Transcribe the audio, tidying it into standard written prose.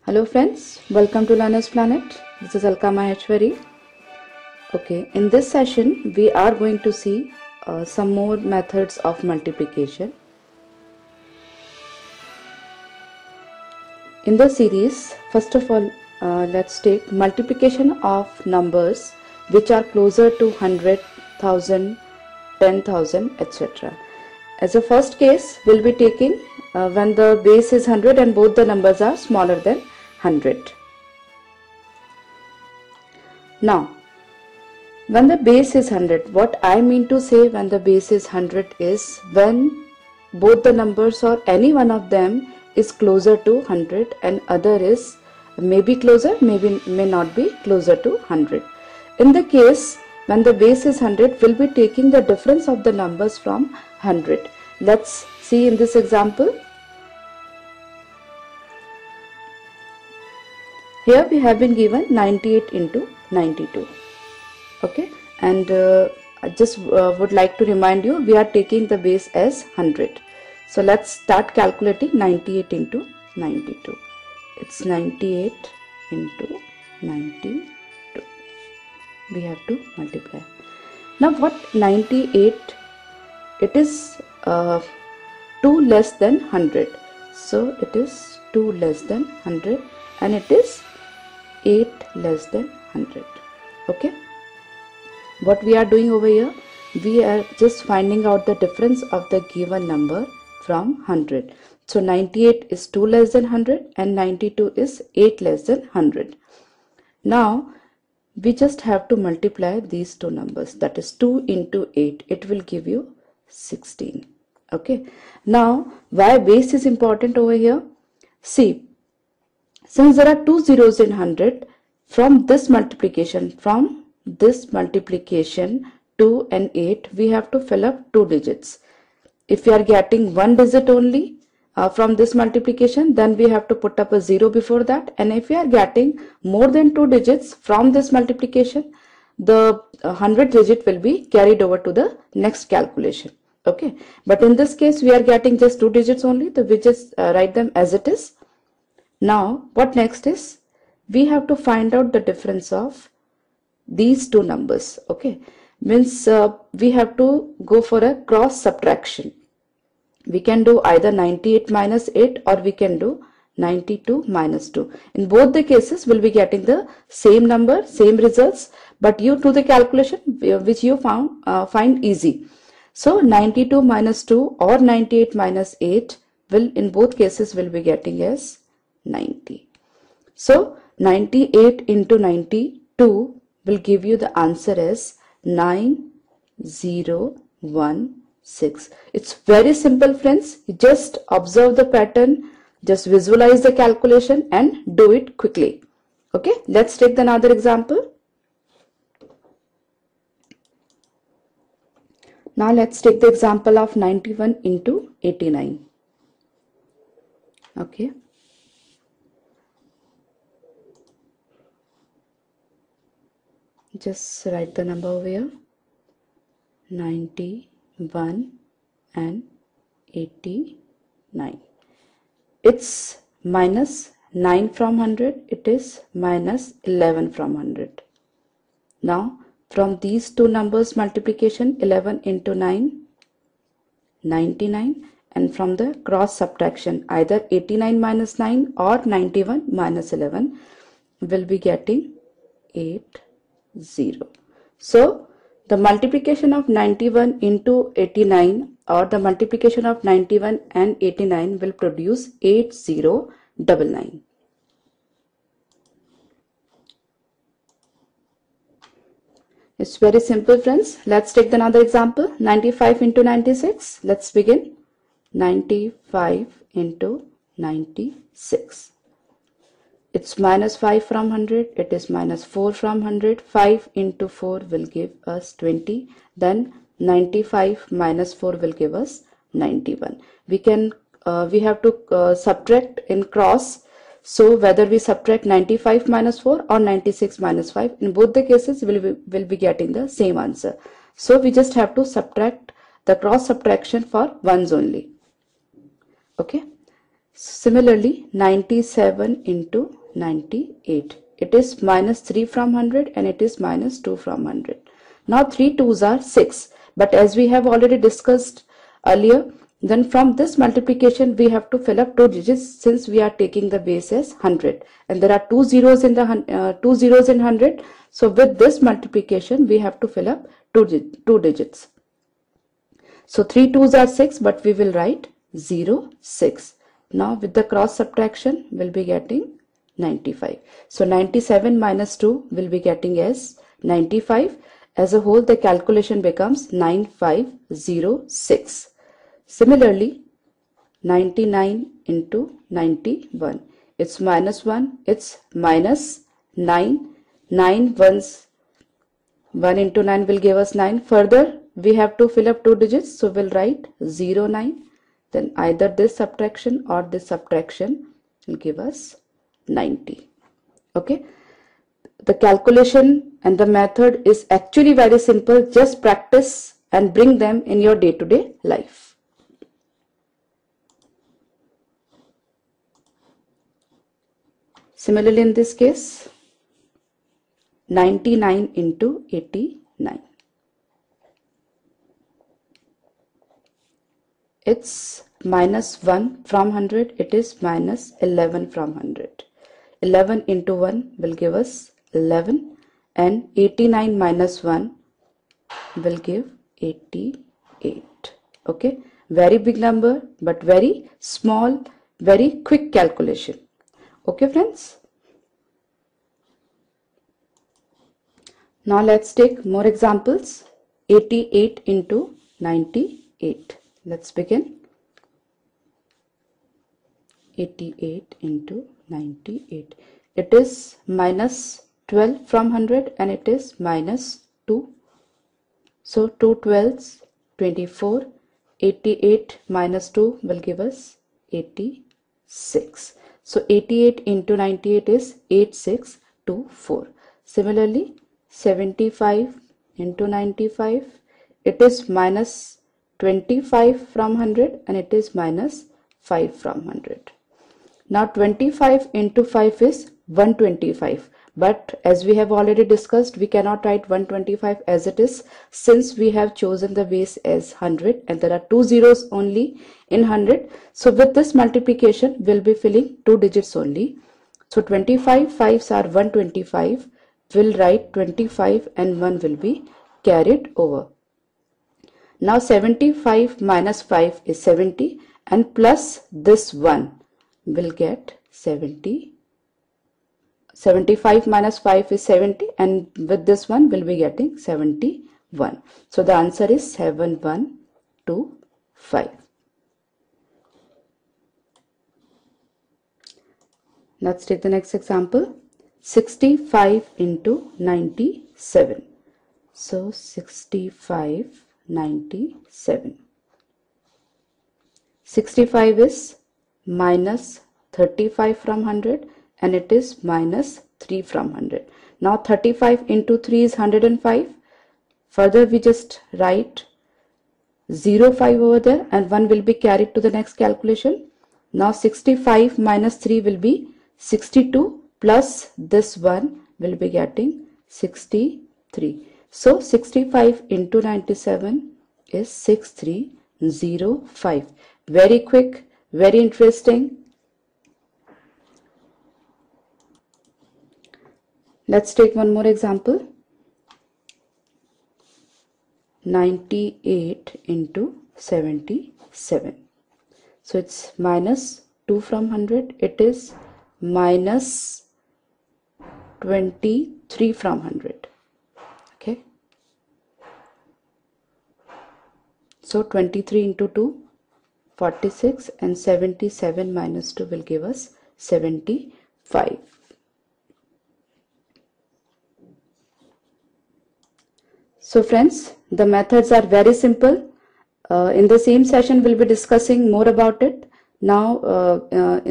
Hello friends, welcome to Learner's Planet. This is Alka Maheshwari. Okay, in this session we are going to see some more methods of multiplication. In the series, first of all, let's take multiplication of numbers which are closer to 100,000, 10,000, etc. As a first case, we'll be taking when the base is 100 and both the numbers are smaller than 100. Now, when the base is 100, what I mean to say when the base is 100 is when both the numbers or any one of them is closer to 100 and other is maybe closer, may not be closer to 100. In the case when the base is 100, we'll be taking the difference of the numbers from 100. Let's see in this example. Here we have been given 98 into 92. Okay, and I just would like to remind you, we are taking the base as 100. So let's start calculating 98 into 92. It's 98 into 92. We have to multiply. Now what 98? It is 2 less than 100. So it is 2 less than 100 and it is 8 less than 100. Okay. What we are doing over here, we are just finding out the difference of the given number from 100. So 98 is 2 less than 100 and 92 is 8 less than 100. Now we just have to multiply these two numbers, that is 2 into 8. It will give you 16. Okay. Now why base is important over here? See, since there are two zeros in 100, from this multiplication 2 and 8, we have to fill up 2 digits. If we are getting one digit only from this multiplication, then we have to put up a 0 before that. And if we are getting more than 2 digits from this multiplication, the 100 digit will be carried over to the next calculation. Okay, but in this case we are getting just 2 digits only, so we just write them as it is. Now what next is, we have to find out the difference of these two numbers. Okay, means we have to go for a cross subtraction. We can do either 98 minus 8 or we can do 92 minus 2. In both the cases we'll be getting the same number, same results, but you do the calculation which you find easy. So 92 minus 2 or 98 minus 8 will in both cases will be getting as 90. So 98 into 92 will give you the answer as 9016. It's very simple friends. You just observe the pattern, just visualize the calculation and do it quickly. Okay, let's take another example. Now let's take the example of 91 into 89. Okay. Just write the number over here, 91 and 89. It's minus 9 from 100, it is minus 11 from 100. Now from these two numbers multiplication, 11 into 9, 99, and from the cross subtraction either 89 minus 9 or 91 minus 11 will be getting 80. So the multiplication of 91 into 89 or the multiplication of 91 and 89 will produce 8099. It's very simple friends. Let's take another example, 95 into 96. Let's begin. 95 into 96. It's minus 5 from 100, it is minus 4 from 100. 5 into 4 will give us 20. Then 95 minus 4 will give us 91. We have to subtract in cross. So whether we subtract 95 minus 4 or 96 minus 5, in both the cases will be getting the same answer. So we just have to subtract the cross subtraction for ones only. Okay. Similarly, 97 into 98. It is minus 3 from 100 and it is minus 2 from 100. Now 3 2s are 6. But as we have already discussed earlier, then from this multiplication we have to fill up 2 digits since we are taking the base as 100. And there are 2 zeros in the 2 zeros in 100. So with this multiplication we have to fill up 2 digits. So 3 2s are 6, but we will write 0 6. Now with the cross subtraction we'll be getting 95. So 97 minus 2 will be getting as 95. As a whole the calculation becomes 9506. Similarly, 99 into 91. It's minus 1. It's minus 9. 9 ones. 1 into 9 will give us 9. Further we have to fill up 2 digits. So we'll write 09. Then either this subtraction or this subtraction will give us 90. Okay. The calculation and the method is actually very simple. Just practice and bring them in your day-to-day life. Similarly, in this case, 99 into 89. It's minus 1 from 100. It is minus 11 from 100. 11 into 1 will give us 11, and 89 minus 1 will give 88. Okay, very big number but very small, very quick calculation. Okay friends, now let's take more examples. 88 into 98. Let's begin. 88 into 98. It is minus 12 from 100 and it is minus 2. So 2 12s, 24. 88 minus 2 will give us 86. So 88 into 98 is 8624. Similarly, 75 into 95. It is minus 25 from 100 and it is minus 5 from 100. Now 25 into 5 is 125. But as we have already discussed, we cannot write 125 as it is since we have chosen the base as 100 and there are 2 zeros only in 100. So with this multiplication, we'll be filling 2 digits only. So 25 5s are 125. We'll write 25 and 1 will be carried over. Now 75 minus 5 is 70 and plus this 1 will get 70. 75 minus 5 is 70 and with this one we'll be getting 71. So the answer is 7125. Let's take the next example. 65 into 97. So 65 97. 65 is minus 35 from 100 and it is minus 3 from 100. Now 35 into 3 is 105. Further we just write 05 over there and 1 will be carried to the next calculation. Now 65 minus 3 will be 62 plus this 1 will be getting 63. So 65 into 97 is 6305. Very quick, very interesting. Let's take one more example. 98 into 77. So it's minus 2 from 100. It is minus 23 from 100. Okay. So 23 into 2, 46, and 77 minus 2 will give us 75. So friends, the methods are very simple. In the same session, we'll be discussing more about it. Now,